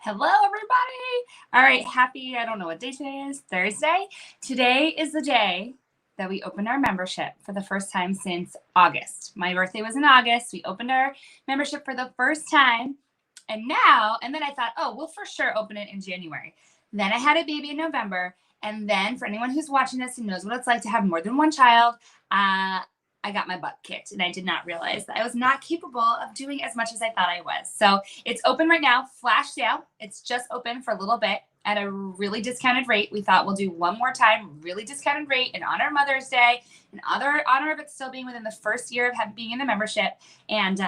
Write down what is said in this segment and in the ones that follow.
Hello, everybody. All right, happy, I don't know what day today is, Thursday. Today is the day that we opened our membership for the first time since August. My birthday was in August. We opened our membership for the first time. And then I thought, oh, we'll for sure open it in January. Then I had a baby in November. And then for anyone who's watching this and knows what it's like to have more than one child, I got my butt kicked and I did not realize that I was not capable of doing as much as I thought I was. So it's open right now, flash sale. It's just open for a little bit at a really discounted rate. We thought we'll do one more time, really discounted rate in honor of Mother's Day, in honor of it still being within the first year of being in the membership. And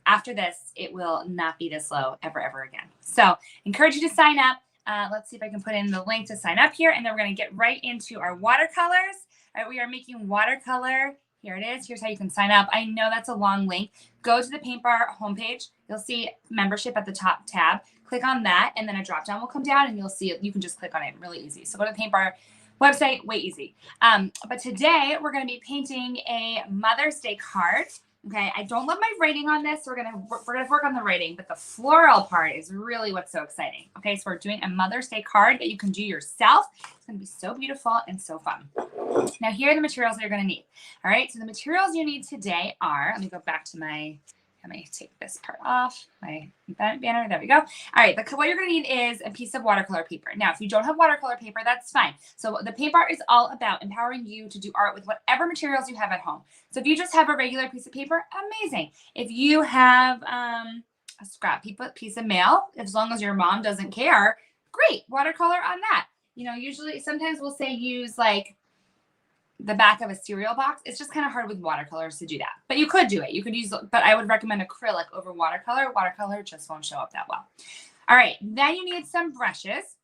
after this, it will not be this low ever again. So encourage you to sign up. Let's see if I can put in the link to sign up here. And then we're going to get right into our watercolors. All right, we are making watercolor. Here it is. Here's how you can sign up. I know that's a long link. Go to the Paint Bar homepage. You'll see membership at the top tab. Click on that, and then a drop down will come down, and you'll see it. You can just click on it. Really easy. So go to the Paint Bar website. Way easy. But today we're going to be painting a Mother's Day card. Okay, I don't love my writing on this. So we're gonna work on the writing, but the floral part is really what's so exciting. Okay, so we're doing a Mother's Day card that you can do yourself. It's gonna be so beautiful and so fun. Now here are the materials that you're gonna need. All right, so the materials you need today are, let me go back to let me take this part off, my banner, there we go. All right, what you're gonna need is a piece of watercolor paper. Now, if you don't have watercolor paper, that's fine. So the Paint Bar is all about empowering you to do art with whatever materials you have at home. So if you just have a regular piece of paper, amazing. If you have a scrap piece of mail, as long as your mom doesn't care, great, watercolor on that. You know, usually, sometimes we'll say use like the back of a cereal box. It's just kind of hard with watercolors to do that, but you could do it. You could use, but I would recommend acrylic over watercolor. Watercolor just won't show up that well. All right, then you need some brushes.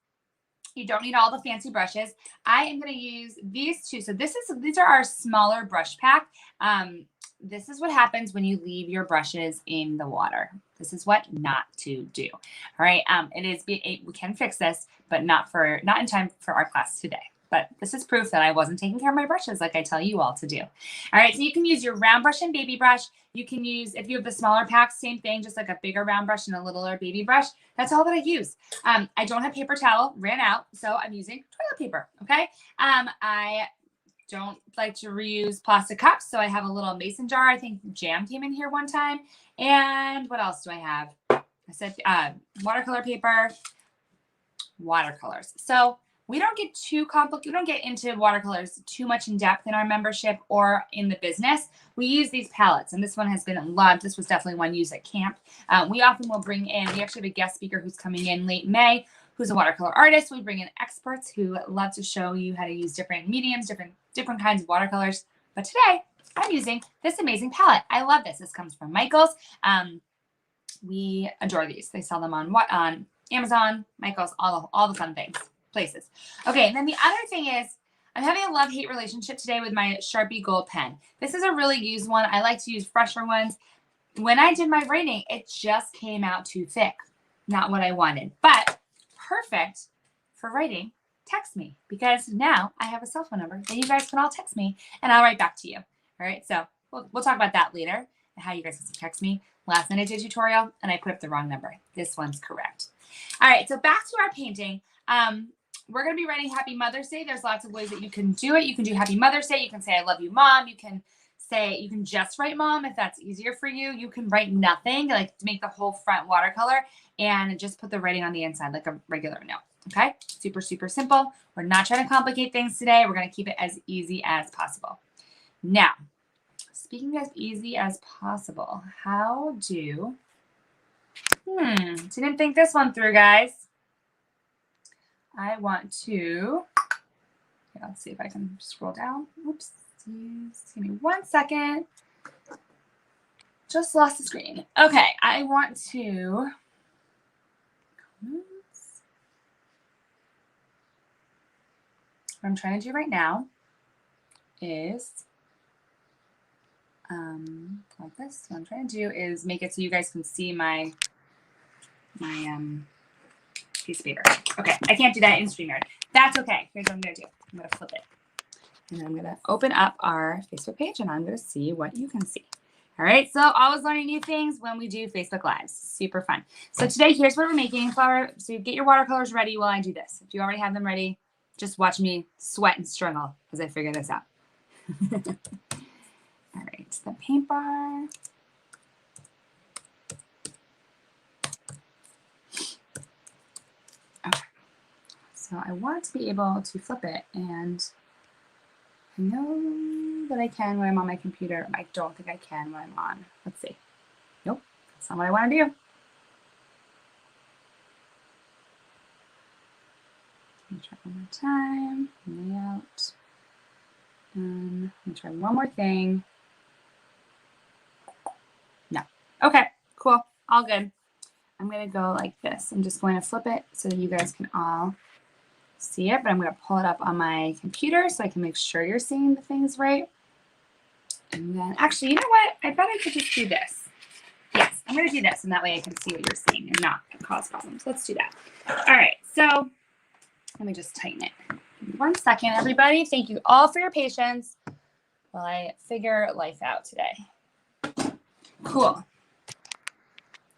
You don't need all the fancy brushes. I am going to use these two. So these are our smaller brush pack. This is what happens when you leave your brushes in the water. This is what not to do. All right, we can fix this, but not in time for our class today. But this is proof that I wasn't taking care of my brushes like I tell you all to do. All right, so you can use your round brush and baby brush. You can use, if you have the smaller packs, same thing, just like a bigger round brush and a littler baby brush. That's all that I use. I don't have paper towel, ran out, so I'm using toilet paper, okay? I don't like to reuse plastic cups, so I have a little mason jar. I think jam came in here one time. And what else do I have? I said watercolor paper, watercolors. So we don't get too complicated. We don't get into watercolors too much in depth in our membership or in the business. We use these palettes, and this one has been loved. This was definitely one used at camp. We often will bring in, we actually have a guest speaker who's coming in late May, who's a watercolor artist. We bring in experts who love to show you how to use different mediums, different kinds of watercolors. But today, I'm using this amazing palette. I love this. This comes from Michaels. We adore these. They sell them on Amazon, Michaels, all the fun things. Places. Okay, and then the other thing is I'm having a love-hate relationship today with my Sharpie Gold pen. This is a really used one. I like to use fresher ones. When I did my writing, it just came out too thick. Not what I wanted, but perfect for writing. Text me, because now I have a cell phone number that you guys can all text me and I'll write back to you. All right, so we'll talk about that later, how you guys can text me. Last night I did a tutorial and I put up the wrong number. This one's correct. All right, so back to our painting. We're going to be writing Happy Mother's Day. There's lots of ways that you can do it. You can do Happy Mother's Day. You can say, I love you, Mom. You can just write Mom if that's easier for you. You can write nothing, like to make the whole front watercolor and just put the writing on the inside like a regular note. Okay? Super, super simple. We're not trying to complicate things today. We're going to keep it as easy as possible. Now, speaking as easy as possible, didn't think this one through, guys. I want to, let's see if I can scroll down. Oops, give me 1 second. Just lost the screen. Okay, I want to, what I'm trying to do right now is, like this. What I'm trying to do is make it so you guys can see my piece of paper. Okay, I can't do that in StreamYard. That's okay. Here's what I'm going to do. I'm going to flip it. And I'm going to open up our Facebook page, and I'm going to see what you can see. All right, so always learning new things when we do Facebook Lives. Super fun. So today, here's what we're making. Flower. So you get your watercolors ready while I do this. If you already have them ready, just watch me sweat and struggle as I figure this out. All right, the paint bar. Okay. So I want to be able to flip it, and I know that I can when I'm on my computer. I don't think I can when I'm on. Let's see. Nope, that's not what I want to do. Let me try one more time. Layout. Let me try one more thing. No. Okay, cool. All good. I'm going to go like this. I'm just going to flip it so that you guys can all see it, but I'm going to pull it up on my computer so I can make sure you're seeing the things right. And then, actually, you know what? I bet I could just do this. Yes, I'm going to do this, and that way I can see what you're seeing and not cause problems. Let's do that. All right, so let me just tighten it. 1 second, everybody. Thank you all for your patience while I figure life out today. Cool.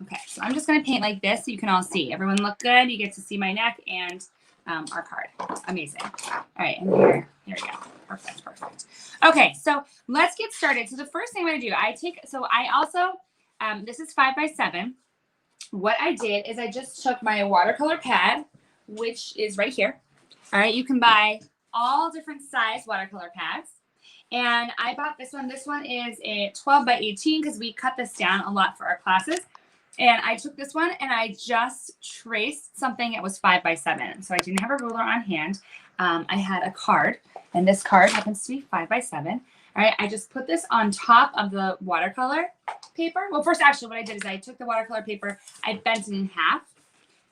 Okay, so I'm just going to paint like this so you can all see. Everyone look good. You get to see my neck and our card. Amazing. All right, and here we go. Perfect, perfect. Okay, so let's get started. So the first thing I'm going to do, I also, this is 5x7. What I did is I just took my watercolor pad, which is right here. All right, you can buy all different size watercolor pads. And I bought this one. This one is a 12x18 because we cut this down a lot for our classes. And I took this one and I just traced something that was 5x7. So I didn't have a ruler on hand. I had a card, and this card happens to be 5x7. All right, I just put this on top of the watercolor paper. Well, first, actually, what I did is I took the watercolor paper, I bent it in half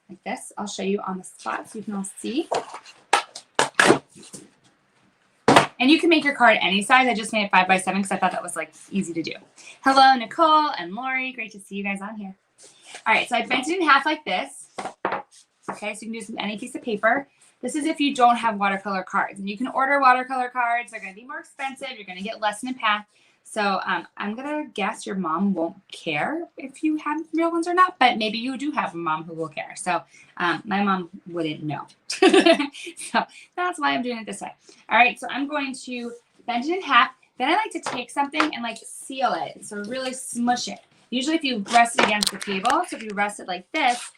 like this. I'll show you on the spot so you can all see. And you can make your card any size. I just made it 5x7 because I thought that was like easy to do. Hello, Nicole and Lori. Great to see you guys on here. All right, so I bent it in half like this. Okay, so you can do this with any piece of paper. This is if you don't have watercolor cards. And you can order watercolor cards. They're going to be more expensive. You're going to get less in a pack. So I'm going to guess your mom won't care if you have real ones or not, but maybe you do have a mom who will care. So my mom wouldn't know. So that's why I'm doing it this way. All right, so I'm going to bend it in half. Then I like to take something and like seal it. So really smush it. Usually if you rest it against the table, so if you rest it like this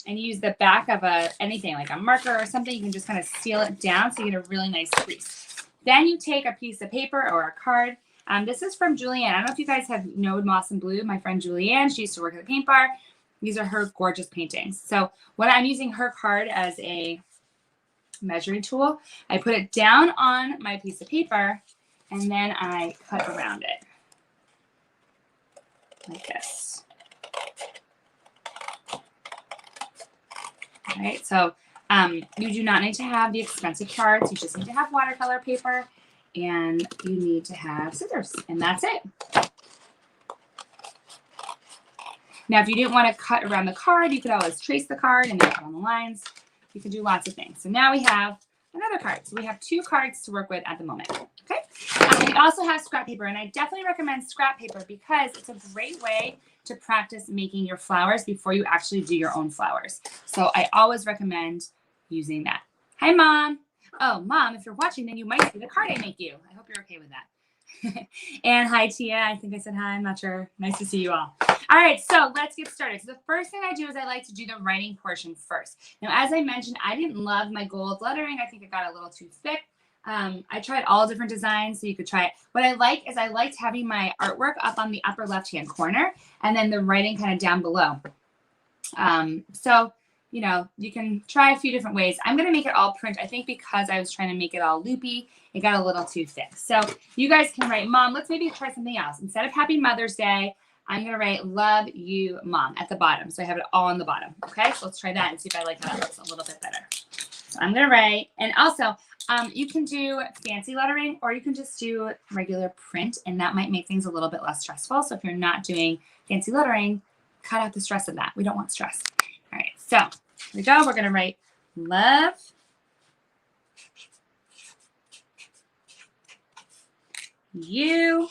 and use the back of anything like a marker or something, you can just kind of seal it down so you get a really nice crease. Then you take a piece of paper or a card. This is from Julianne. I don't know if you guys have known Moss and Blue. My friend Julianne, she used to work at the paint bar. These are her gorgeous paintings. So when I'm using her card as a measuring tool, I put it down on my piece of paper and then I cut around it like this. All right, so you do not need to have the expensive cards. You just need to have watercolor paper and you need to have scissors, and that's it. Now, if you didn't want to cut around the card, you could always trace the card and then cut on the lines. You could do lots of things. So now we have another card. So we have 2 cards to work with at the moment. Okay. We also have scrap paper, and I definitely recommend scrap paper because it's a great way to practice making your flowers before you actually do your own flowers. So I always recommend using that. Hi, Mom. Oh, Mom, if you're watching, then you might see the card I make you. I hope you're okay with that. And hi, Tia. I think I said hi. I'm not sure. Nice to see you all. All right, so let's get started. So the first thing I do is I like to do the writing portion first. Now, as I mentioned, I didn't love my gold lettering. I think it got a little too thick. I tried all different designs, so you could try it. What I like is I liked having my artwork up on the upper left-hand corner and then the writing kind of down below. So, you know, you can try a few different ways. I'm going to make it all print. I think because I was trying to make it all loopy, it got a little too thick. So you guys can write, Mom, let's maybe try something else. Instead of Happy Mother's Day, I'm going to write love you, Mom, at the bottom. So I have it all on the bottom. Okay, so let's try that and see if I like how that looks a little bit better. So I'm going to write, and also you can do fancy lettering or you can just do regular print, and that might make things a little bit less stressful. So if you're not doing fancy lettering, cut out the stress of that. We don't want stress. All right, so here we go. We're going to write love you.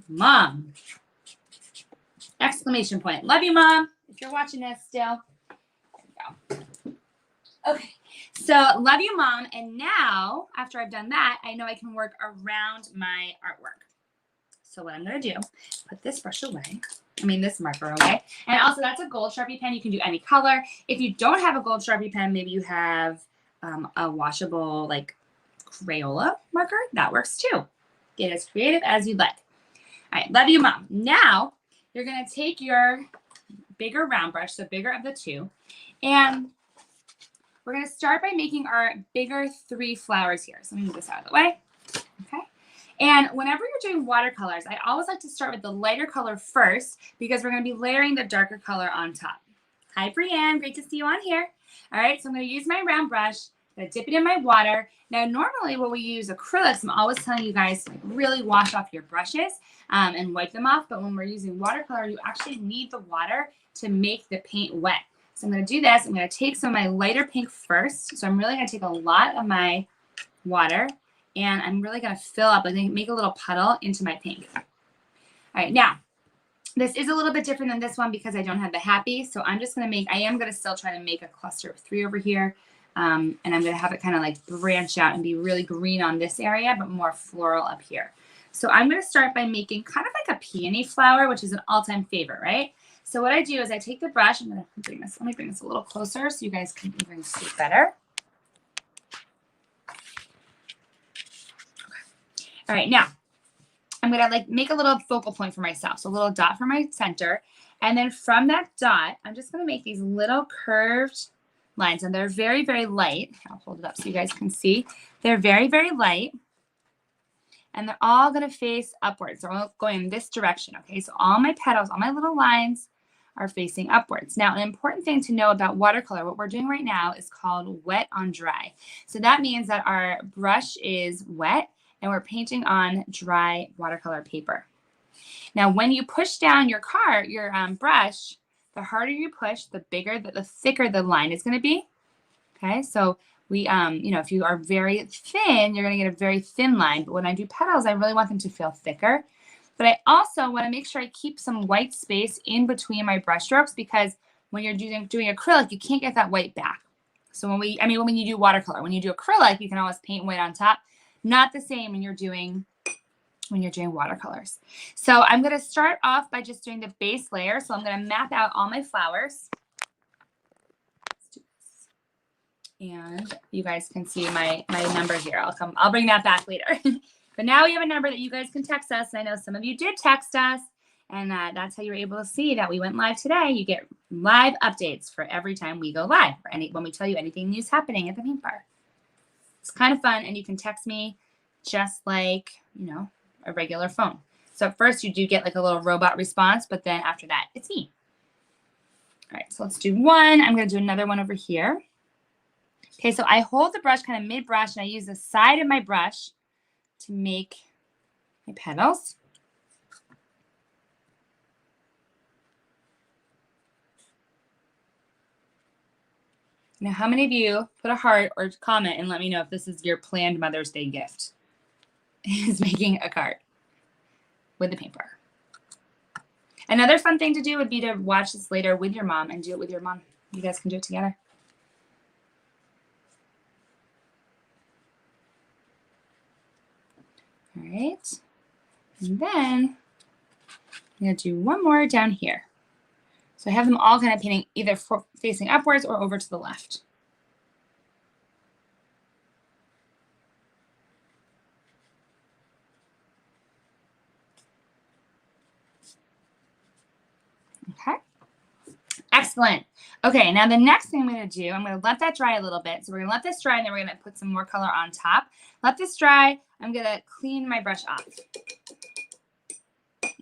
Mom. Exclamation point. Love you, Mom. If you're watching this still. There we go. Okay. So love you, Mom. And now, after I've done that, I know I can work around my artwork. So what I'm going to do, put this brush away. This marker away. And also, that's a gold Sharpie pen. You can do any color. If you don't have a gold Sharpie pen, maybe you have a washable, like, Crayola marker. That works too. Get as creative as you'd like. All right. Love you, Mom. Now, you're going to take your bigger round brush, the bigger of the two, and we're going to start by making our bigger 3 flowers here. So let me move this out of the way. Okay. And whenever you're doing watercolors, I always like to start with the lighter color first because we're going to be layering the darker color on top. Hi, Brienne. Great to see you on here. All right. So I'm going to use my round brush. I'm going to dip it in my water. Now, normally when we use acrylics, I'm always telling you guys to really wash off your brushes and wipe them off. But when we're using watercolor, you actually need the water to make the paint wet. So I'm going to do this. I'm going to take some of my lighter pink first. So I'm really going to take a lot of my water, and I'm really going to fill up, like make a little puddle into my pink. All right, now, this is a little bit different than this one because I don't have the happy. So I'm just going to I am going to still try to make a cluster of 3 over here. And I'm going to have it kind of like branch out and be really green on this area, but more floral up here. So I'm going to start by making kind of like a peony flower, which is an all-time favorite, right? So what I do is I take the brush. I'm going to bring this. Let me bring this a little closer so you guys can even see better. Okay. All right. Now, I'm going to make a little focal point for myself. So a little dot for my center. And then from that dot, I'm just going to make these little curved lines. And they're very, very light. I'll hold it up so you guys can see. They're very, very light. And they're all going to face upwards. They're all going in this direction. Okay. So all my petals, all my little lines are facing upwards. Now, an important thing to know about watercolor, what we're doing right now is called wet on dry. So that means that our brush is wet and we're painting on dry watercolor paper. Now, when you push down your brush, the harder you push, the bigger, the thicker the line is going to be. Okay, so we, if you are very thin, you're going to get a very thin line. But when I do petals, I really want them to feel thicker. But I also want to make sure I keep some white space in between my brush strokes because when you're doing acrylic, you can't get that white back. So when you do watercolor, when you do acrylic, you can always paint white on top. Not the same when you're doing watercolors. So I'm going to start off by just doing the base layer. So I'm going to map out all my flowers. Let's do this. And you guys can see my number here. I'll bring that back later. But now we have a number that you guys can text us. And I know some of you did text us. And that's how you're able to see that we went live today. You get live updates for every time we go live or when we tell you anything new's happening at the paint bar. It's kind of fun. And you can text me just like, a regular phone. So at first you do get like a little robot response, but then after that, it's me. All right, so let's do one. I'm going to do another one over here. Okay, so I hold the brush kind of mid-brush, and I use the side of my brush to make my petals. Now, how many of you put a heart or comment and let me know if this is your planned Mother's Day gift? Is making a card with the paint bar. Another fun thing to do would be to watch this later with your mom and do it with your mom. You guys can do it together. All right. And then I'm going to do one more down here. So I have them all kind of painting either facing upwards or over to the left. Okay. Excellent. Okay, now the next thing I'm going to do, I'm going to let that dry a little bit. So we're going to let this dry, and then we're going to put some more color on top. Let this dry. I'm going to clean my brush off.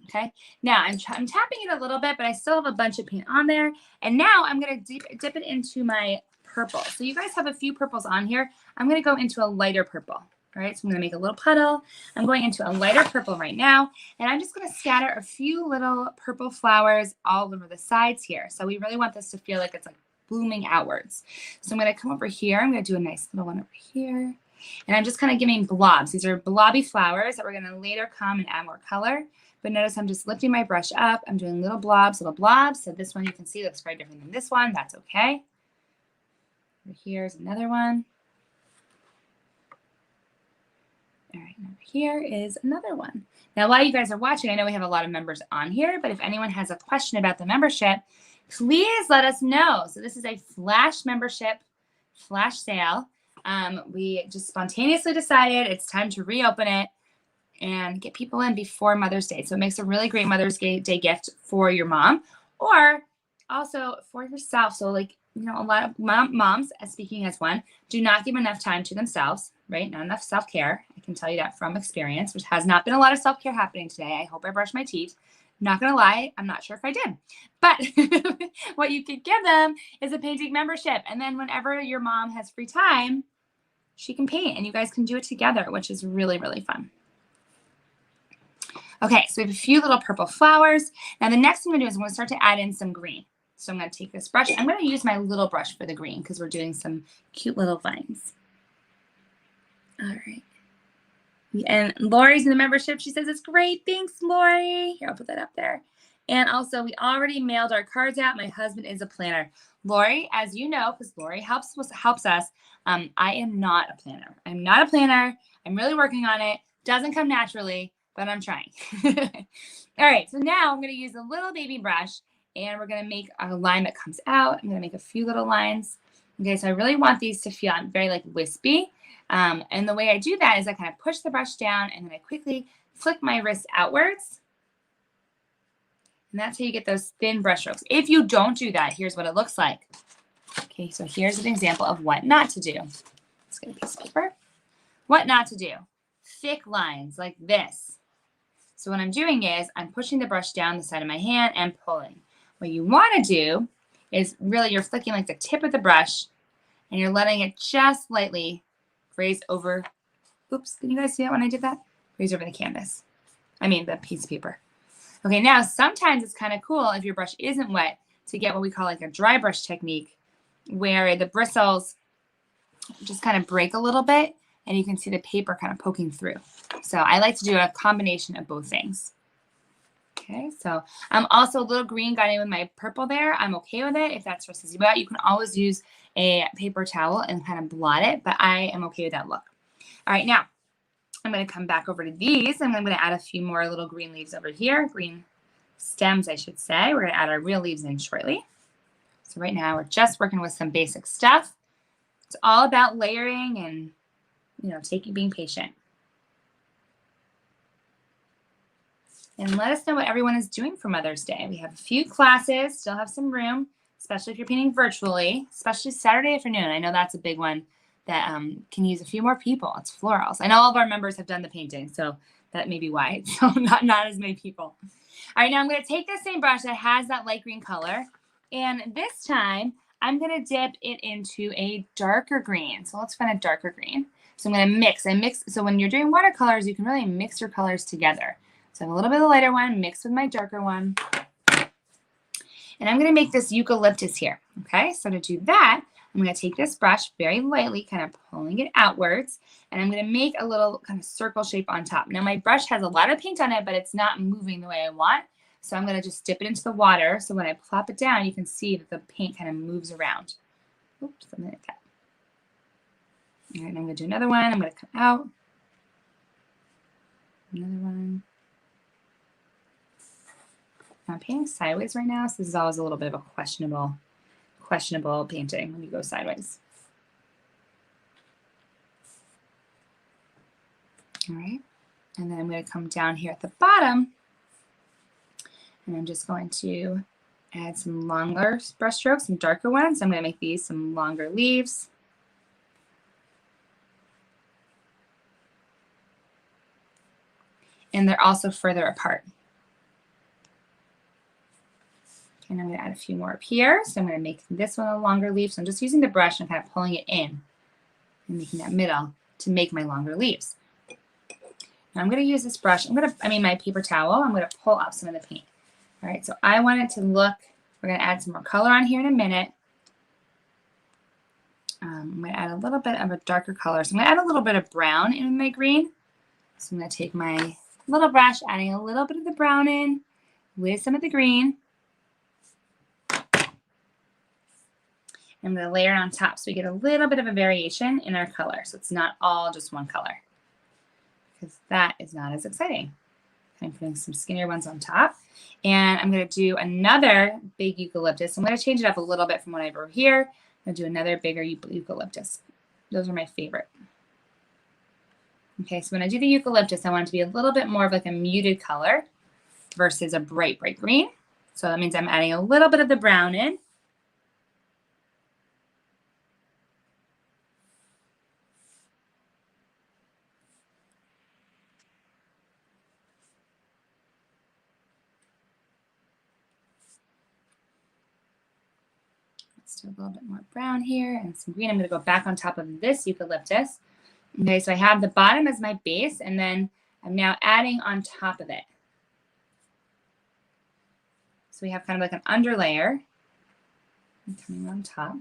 Okay. Now I'm tapping it a little bit, but I still have a bunch of paint on there. And now I'm going to dip it into my purple. So you guys have a few purples on here. I'm going to go into a lighter purple. All right, so I'm going to make a little puddle. I'm going into a lighter purple right now, and I'm just going to scatter a few little purple flowers all over the sides here. So we really want this to feel like it's like blooming outwards. So I'm going to come over here. I'm going to do a nice little one over here, and I'm just kind of giving blobs. These are blobby flowers that we're going to later come and add more color. But notice I'm just lifting my brush up. I'm doing little blobs, little blobs. So this one you can see looks very different than this one. That's okay. Here's another one. All right, and over here is another one. Now, while you guys are watching, I know we have a lot of members on here, but if anyone has a question about the membership, please let us know. So this is a flash membership, flash sale. We just spontaneously decided it's time to reopen it and get people in before Mother's Day. So it makes a really great Mother's Day gift for your mom or also for yourself. So like, you know, a lot of moms, speaking as one, do not give enough time to themselves, right? Not enough self-care. I can tell you that from experience, which has not been a lot of self-care happening today. I hope I brushed my teeth. Not going to lie, I'm not sure if I did. But what you could give them is a painting membership. And then whenever your mom has free time, she can paint and you guys can do it together, which is really, really fun. Okay, so we have a few little purple flowers. Now the next thing I'm going to do is I'm going to start to add in some green. So I'm going to take this brush. I'm going to use my little brush for the green because we're doing some cute little vines. All right. And Lori's in the membership. She says it's great. Thanks, Lori. Here, I'll put that up there. And also, we already mailed our cards out. My husband is a planner. Lori, as you know, because Lori helps us, I am not a planner. I'm not a planner. I'm really working on it. Doesn't come naturally, but I'm trying. All right, so now I'm going to use a little baby brush, and we're going to make a line that comes out. I'm going to make a few little lines. Okay, so I really want these to feel very like wispy. And the way I do that is I kind of push the brush down and then I quickly flick my wrist outwards. And that's how you get those thin brush strokes. If you don't do that, here's what it looks like. Okay, so here's an example of what not to do. Let's get a piece of paper. What not to do. Thick lines like this. So what I'm doing is I'm pushing the brush down the side of my hand and pulling. What you want to do is really you're flicking like the tip of the brush and you're letting it just lightly graze over. Oops, can you guys see that when I did that? Graze over the canvas. I mean the piece of paper. Okay, now sometimes it's kind of cool if your brush isn't wet to get what we call like a dry brush technique where the bristles just kind of break a little bit and you can see the paper kind of poking through. So I like to do a combination of both things. Okay, so I'm also a little green got in with my purple there. I'm okay with it if that stresses you out. You can always use a paper towel and kind of blot it, but I am okay with that look. All right, now I'm going to come back over to these and I'm going to add a few more little green leaves over here, green stems, I should say. We're going to add our real leaves in shortly. So right now we're just working with some basic stuff. It's all about layering and, you know, being patient. And let us know what everyone is doing for Mother's Day. We have a few classes, still have some room, especially if you're painting virtually, especially Saturday afternoon. I know that's a big one that can use a few more people. It's florals. I know all of our members have done the painting, so that may be why. So not as many people. All right, now I'm going to take the same brush that has that light green color, and this time I'm going to dip it into a darker green. So let's find a darker green. So I'm going to mix. So when you're doing watercolors, you can really mix your colors together. So I have a little bit of the lighter one mixed with my darker one. And I'm going to make this eucalyptus here. Okay, so to do that, I'm going to take this brush very lightly, kind of pulling it outwards, and I'm going to make a little kind of circle shape on top. Now my brush has a lot of paint on it, but it's not moving the way I want. So I'm going to just dip it into the water. So when I plop it down, you can see that the paint kind of moves around. Oops, something like that. All right, and I'm going to do another one. I'm going to come out. Another one. I'm painting sideways right now, so this is always a little bit of a questionable painting when you go sideways. All right, and then I'm going to come down here at the bottom, and I'm just going to add some longer brush strokes, some darker ones. I'm going to make these some longer leaves. And they're also further apart. And I'm going to add a few more up here. So I'm going to make this one a longer leaf. So I'm just using the brush and kind of pulling it in and making that middle to make my longer leaves. Now I'm going to use this brush. My paper towel. I'm going to pull up some of the paint. All right. So I want it to look, we're going to add some more color on here in a minute. I'm going to add a little bit of a darker color. So I'm going to add a little bit of brown in my green. So I'm going to take my little brush, adding a little bit of the brown in with some of the green. I'm going to layer it on top so we get a little bit of a variation in our color. So it's not all just one color, because that is not as exciting. I'm putting some skinnier ones on top. And I'm going to do another big eucalyptus. I'm going to change it up a little bit from what I have over here. I'm going to do another bigger eucalyptus. Those are my favorite. Okay, so when I do the eucalyptus, I want it to be a little bit more of like a muted color versus a bright, bright green. So that means I'm adding a little bit of the brown in. Let's do a little bit more brown here and some green. I'm going to go back on top of this eucalyptus. Okay, so I have the bottom as my base, and then I'm now adding on top of it. So we have kind of like an underlayer coming on top.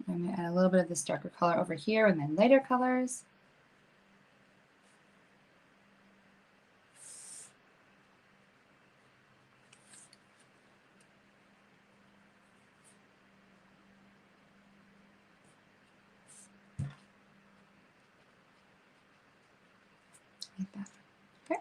I'm going to add a little bit of this darker color over here and then lighter colors. Like that. Okay.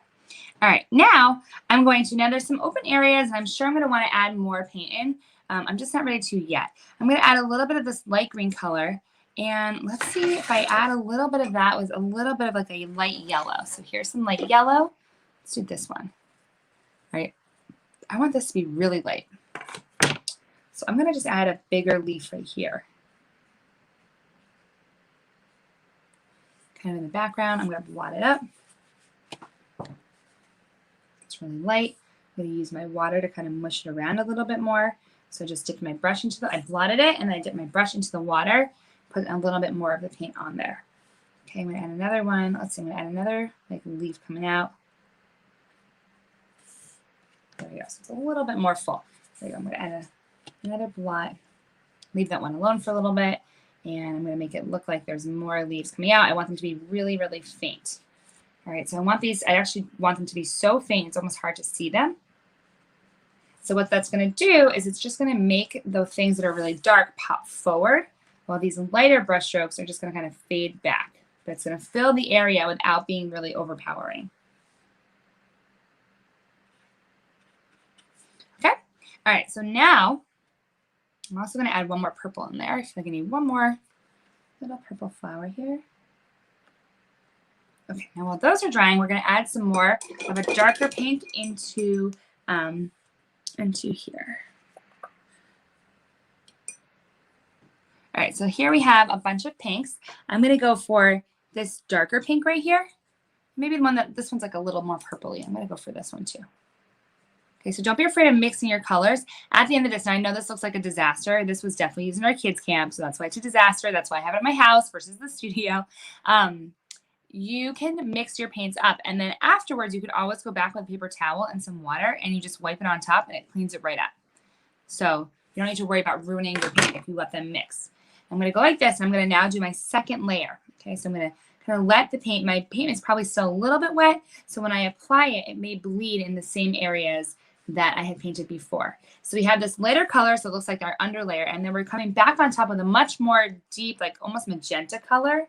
All right, now I'm going to, now there's some open areas, and I'm sure I'm going to want to add more paint in. I'm just not ready to yet. I'm going to add a little bit of this light green color, and let's see if I add a little bit of that with a little bit of like a light yellow. So here's some light yellow. Let's do this one. All right, I want this to be really light. So I'm going to just add a bigger leaf right here. Kind of in the background, I'm going to blot it up. It's really light. I'm going to use my water to kind of mush it around a little bit more. So I just dipped my brush into the, I blotted it, and then I dipped my brush into the water, put a little bit more of the paint on there. Okay, I'm going to add another one. Let's see, I'm going to add another like leaf coming out. There we go. So it's a little bit more full. There we go. I'm going to add another blot. Leave that one alone for a little bit, and I'm going to make it look like there's more leaves coming out. I want them to be really, really faint. All right, so I want these, I actually want them to be so faint it's almost hard to see them. So what that's going to do is it's just going to make the things that are really dark pop forward, while these lighter brush strokes are just going to kind of fade back. But it's going to fill the area without being really overpowering. Okay, all right, so now I'm also going to add one more purple in there. I feel like I need one more little purple flower here. Okay, now while those are drying, we're going to add some more of a darker paint into here. All right, so here we have a bunch of pinks. I'm going to go for this darker pink right here. Maybe the one that, this one's like a little more purpley. I'm going to go for this one too. Okay, so don't be afraid of mixing your colors. At the end of this, and I know this looks like a disaster. This was definitely used in our kids' camp, so that's why it's a disaster. That's why I have it at my house versus the studio. You can mix your paints up, and then afterwards you could always go back with a paper towel and some water, and you just wipe it on top and it cleans it right up. So you don't need to worry about ruining your paint if you let them mix. I'm going to go like this, and I'm going to now do my second layer. Okay, so I'm going to kind of let the paint, my paint is probably still a little bit wet, so when I apply it, it may bleed in the same areas that I had painted before. So we have this lighter color, so it looks like our underlayer, and then we're coming back on top with a much more deep, like almost magenta color.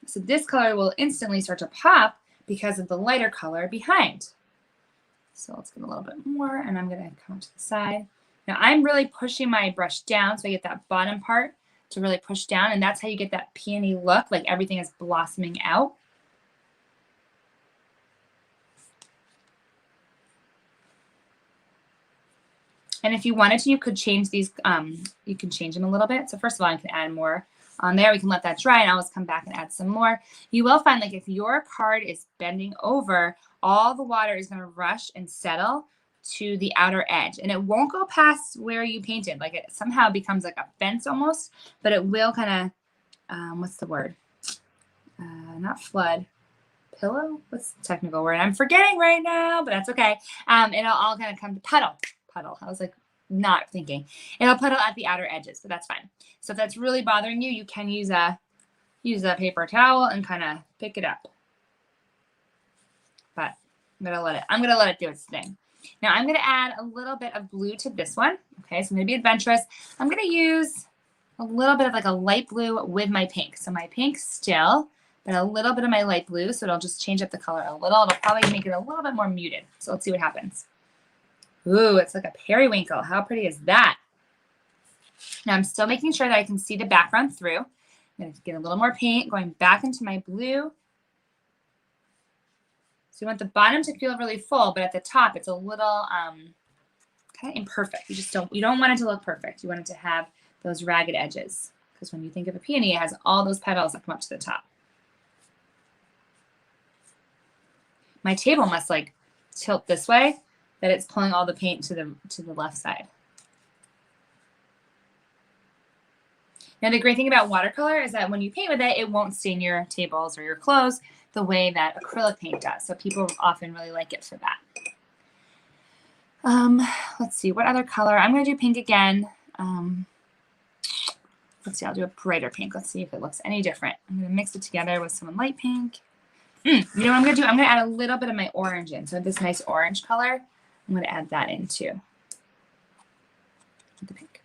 So this color will instantly start to pop because of the lighter color behind. So let's get a little bit more, and I'm going to come to the side. Now I'm really pushing my brush down so I get that bottom part to really push down, and that's how you get that peony look, like everything is blossoming out. And if you wanted to, you could change these, you can change them a little bit. So first of all, I can add more on there. We can let that dry and always come back and add some more. You will find like if your card is bending over, all the water is going to rush and settle to the outer edge, and it won't go past where you painted. Like it somehow becomes like a fence almost, but it will kind of, what's the word? Not flood. Pillow? What's the technical word? I'm forgetting right now, but that's okay. It'll all kind of come to puddle. I was like not thinking. It'll puddle at the outer edges, but that's fine. So if that's really bothering you, you can use use a paper towel and kind of pick it up. But I'm gonna let it do its thing. Now I'm gonna add a little bit of blue to this one. Okay, so I'm gonna be adventurous. I'm gonna use a little bit of like a light blue with my pink. So my pink still, but a little bit of my light blue, so it'll just change up the color a little. It'll probably make it a little bit more muted. So let's see what happens. Ooh, it's like a periwinkle. How pretty is that? Now I'm still making sure that I can see the background through. I'm going to get a little more paint, going back into my blue. So you want the bottom to feel really full, but at the top it's a little kind of imperfect. You don't want it to look perfect. You want it to have those ragged edges, because when you think of a peony, it has all those petals that come up to the top. My table must like tilt this way, that it's pulling all the paint to the left side. Now the great thing about watercolor is that when you paint with it, it won't stain your tables or your clothes the way that acrylic paint does. So people often really like it for that. Let's see, what other color? I'm going to do pink again. Let's see, I'll do a brighter pink. Let's see if it looks any different. I'm going to mix it together with some light pink. You know what I'm going to do? I'm going to add a little bit of my orange in. So this nice orange color, I'm going to add that in too. With the pink.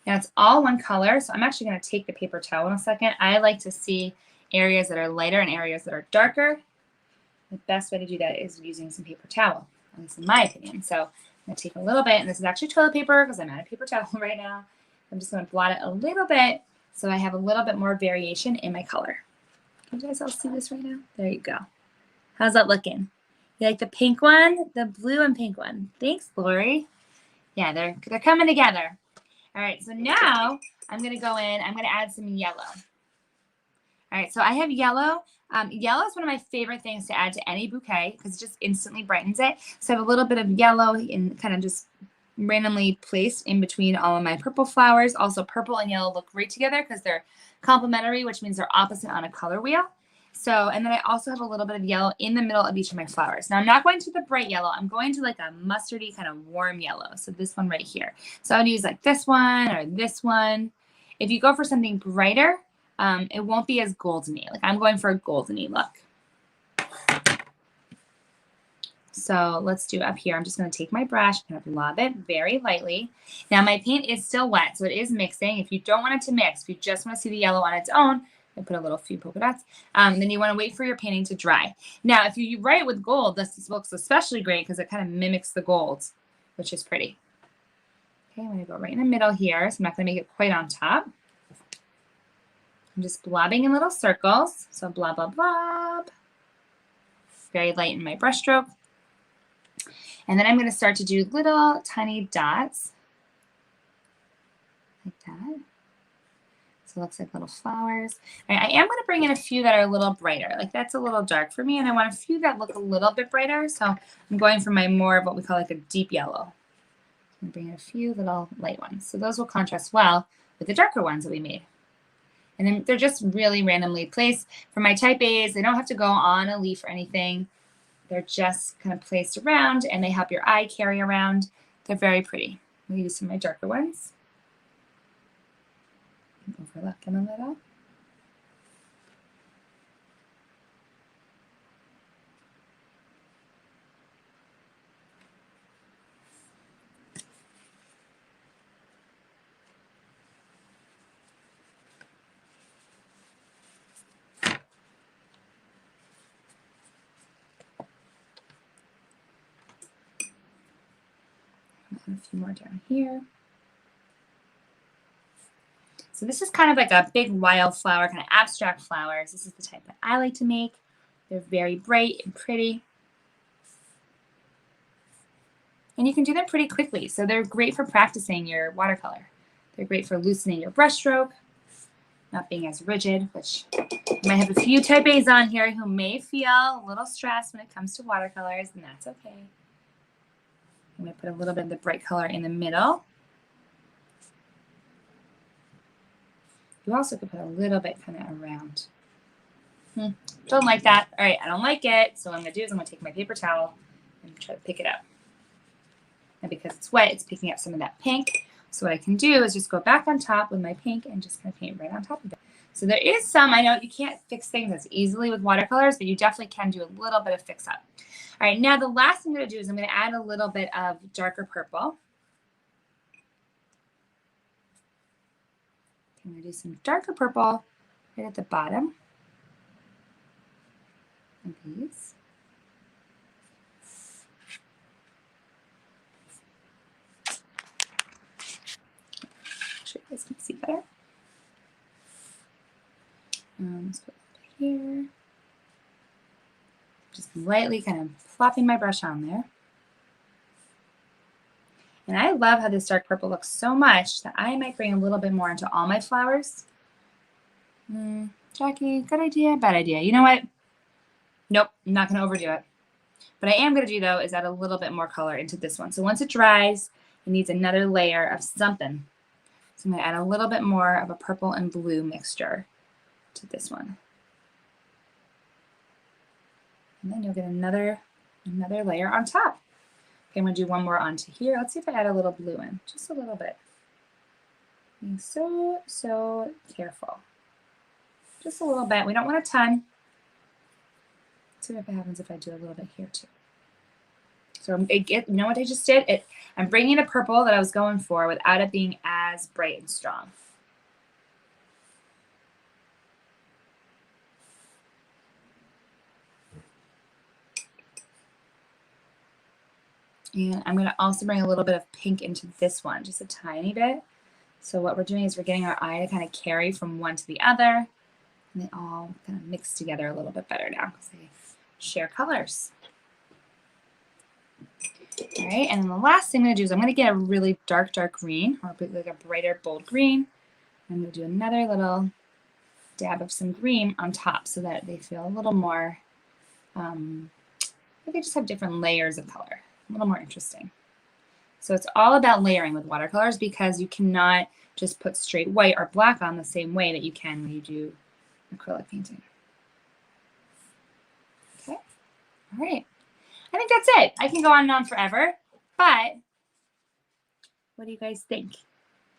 Now it's all one color, so I'm actually going to take the paper towel in a second. I like to see areas that are lighter and areas that are darker. The best way to do that is using some paper towel, at least in my opinion. So I'm going to take a little bit, and this is actually toilet paper because I'm out of paper towel right now. I'm just going to blot it a little bit so I have a little bit more variation in my color. Can you guys all see this right now? There you go. How's that looking? You like the pink one, the blue and pink one? Thanks, Lori. Yeah, they're coming together. All right, so now I'm going to go in. I'm going to add some yellow. All right, so I have yellow. Yellow is one of my favorite things to add to any bouquet because it just instantly brightens it. So I have a little bit of yellow and kind of just randomly placed in between all of my purple flowers. Also, purple and yellow look great together because they're complementary, which means they're opposite on a color wheel. So, and then I also have a little bit of yellow in the middle of each of my flowers. Now I'm not going to the bright yellow. I'm going to like a mustardy kind of warm yellow. So this one right here. So I'd use like this one or this one. If you go for something brighter, it won't be as goldeny. Like I'm going for a goldeny look. So let's do up here. I'm just going to take my brush and blob it very lightly. Now my paint is still wet, so it is mixing. If you don't want it to mix, if you just want to see the yellow on its own, I put a few polka dots. Then you want to wait for your painting to dry. Now, if you write with gold, this looks especially great because it kind of mimics the gold, which is pretty. Okay, I'm going to go right in the middle here. So I'm not going to make it quite on top. I'm just blobbing in little circles. So blob, blob, blob. Very light in my brush stroke. And then I'm going to start to do little tiny dots like that. So it looks like little flowers. All right, I am going to bring in a few that are a little brighter. Like that's a little dark for me, and I want a few that look a little bit brighter. So I'm going for my more of what we call like a deep yellow. I'm bring in a few little light ones. So those will contrast well with the darker ones that we made. And then they're just really randomly placed. For my type A's, they don't have to go on a leaf or anything. They're just kind of placed around, and they help your eye carry around. They're very pretty. I'll use some of my darker ones. Overlap them a little. A few more down here. So this is kind of like a big wildflower, kind of abstract flowers. This is the type that I like to make. They're very bright and pretty. And you can do them pretty quickly. So they're great for practicing your watercolor. They're great for loosening your brush stroke, not being as rigid, which you might have a few type A's on here who may feel a little stressed when it comes to watercolors, and that's okay. I'm going to put a little bit of the bright color in the middle. You also could put a little bit kind of around. Don't like that. All right, I don't like it. So what I'm going to do is I'm going to take my paper towel and try to pick it up. And because it's wet, it's picking up some of that pink. So what I can do is just go back on top with my pink and just kind of paint right on top of it. So there is some, I know you can't fix things as easily with watercolors, but you definitely can do a little bit of fix up. All right, now the last thing I'm going to do is I'm going to add a little bit of darker purple. I'm going to do some darker purple right at the bottom of these. Sure you guys can see better. Let's put it here. Just lightly kind of plopping my brush on there. And I love how this dark purple looks so much that I might bring a little bit more into all my flowers. Jackie, good idea, bad idea. You know what? Nope, I'm not going to overdo it. What I am going to do, though, is add a little bit more color into this one. So once it dries, it needs another layer of something. So I'm going to add a little bit more of a purple and blue mixture to this one. And then you'll get another layer on top. Okay, I'm going to do one more onto here. Let's see if I add a little blue in, just a little bit. Being so careful. Just a little bit. We don't want a ton. Let's see what happens if I do a little bit here too. So you know what I just did? I'm bringing the purple that I was going for without it being as bright and strong. And I'm going to also bring a little bit of pink into this one, just a tiny bit. So what we're doing is we're getting our eye to kind of carry from one to the other. And they all kind of mix together a little bit better now because they share colors. All right, and then the last thing I'm going to do is I'm going to get a really dark green, or like a brighter, bold green. I'm going to do another little dab of some green on top so that they feel a little more, they just have different layers of color, a little more interesting. So it's all about layering with watercolors because you cannot just put straight white or black on the same way that you can when you do acrylic painting. Okay, all right. I think that's it. I can go on and on forever, but what do you guys think?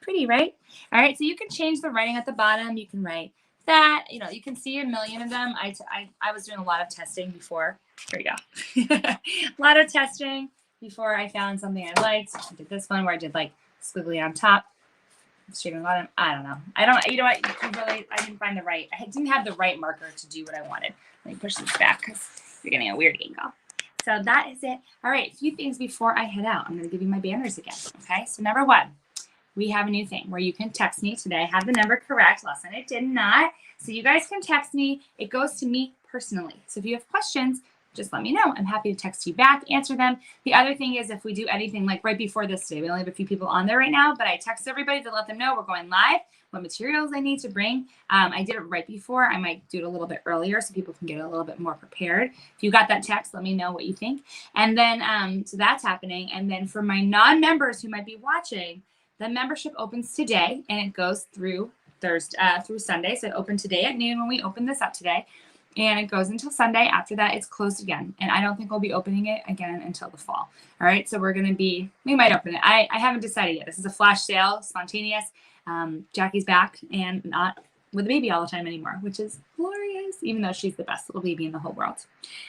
Pretty, right? All right, so you can change the writing at the bottom. You can write that, you know, you can see a million of them. I was doing a lot of testing before. Here we go. A lot of testing before I found something I liked. I did this one where I did like squiggly on top, straight on the bottom. I don't know. You know what? I didn't find the right, I didn't have the right marker to do what I wanted. Let me push this back because you're getting a weird angle. So that is it. All right, a few things before I head out. I'm going to give you my banners again. Okay, so number one, we have a new thing where you can text me today. I have the number correct. Last night I did not. So you guys can text me. It goes to me personally. So if you have questions, just let me know. I'm happy to text you back, answer them. The other thing is if we do anything like right before this today, we only have a few people on there right now, but I text everybody to let them know we're going live, what materials I need to bring. I did it right before. I might do it a little bit earlier so people can get a little bit more prepared. If you got that text, let me know what you think. And then, so that's happening. And then for my non-members who might be watching, the membership opens today and it goes through through Sunday. So it opened today at noon when we opened this up today. And it goes until Sunday. After that, it's closed again. And I don't think we'll be opening it again until the fall. All right, so we might open it. I haven't decided yet. This is a flash sale, spontaneous. Jackie's back and not with the baby all the time anymore, which is glorious, even though she's the best little baby in the whole world.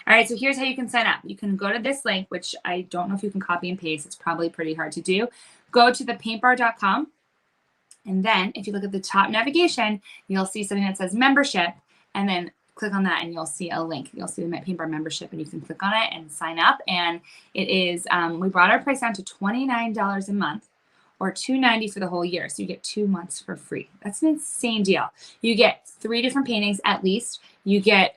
All right, so here's how you can sign up. You can go to this link, which I don't know if you can copy and paste. It's probably pretty hard to do. Go to thepaintbar.com. And then if you look at the top navigation, you'll see something that says membership. And then click on that and you'll see a link. You'll see the Paint Bar membership and you can click on it and sign up. And it is, we brought our price down to $29 a month or $2.90 for the whole year. So you get 2 months for free. That's an insane deal. You get 3 different paintings at least. You get,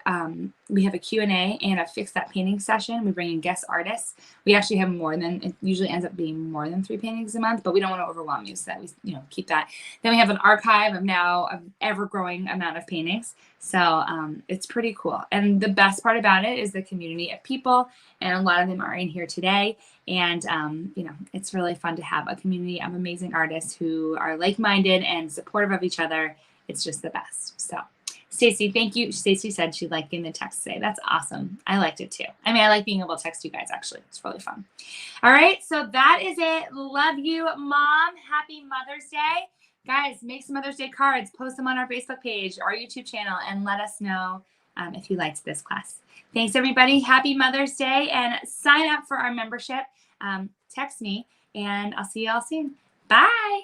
we have a Q&A and a Fix That Painting session. We bring in guest artists. We actually have more than, it usually ends up being more than 3 paintings a month, but we don't want to overwhelm you, so that we, keep that. Then we have an archive of now an ever-growing amount of paintings. So it's pretty cool. And the best part about it is the community of people, and a lot of them are in here today. And, it's really fun to have a community of amazing artists who are like-minded and supportive of each other. It's just the best. So Stacy, thank you. Stacy said she liked getting the text today. That's awesome. I liked it too. I mean, I like being able to text you guys, actually. It's really fun. All right, so that is it. Love you, Mom. Happy Mother's Day. Guys, make some Mother's Day cards. Post them on our Facebook page, our YouTube channel, and let us know if you liked this class. Thanks, everybody. Happy Mother's Day, and sign up for our membership. Text me, and I'll see you all soon. Bye.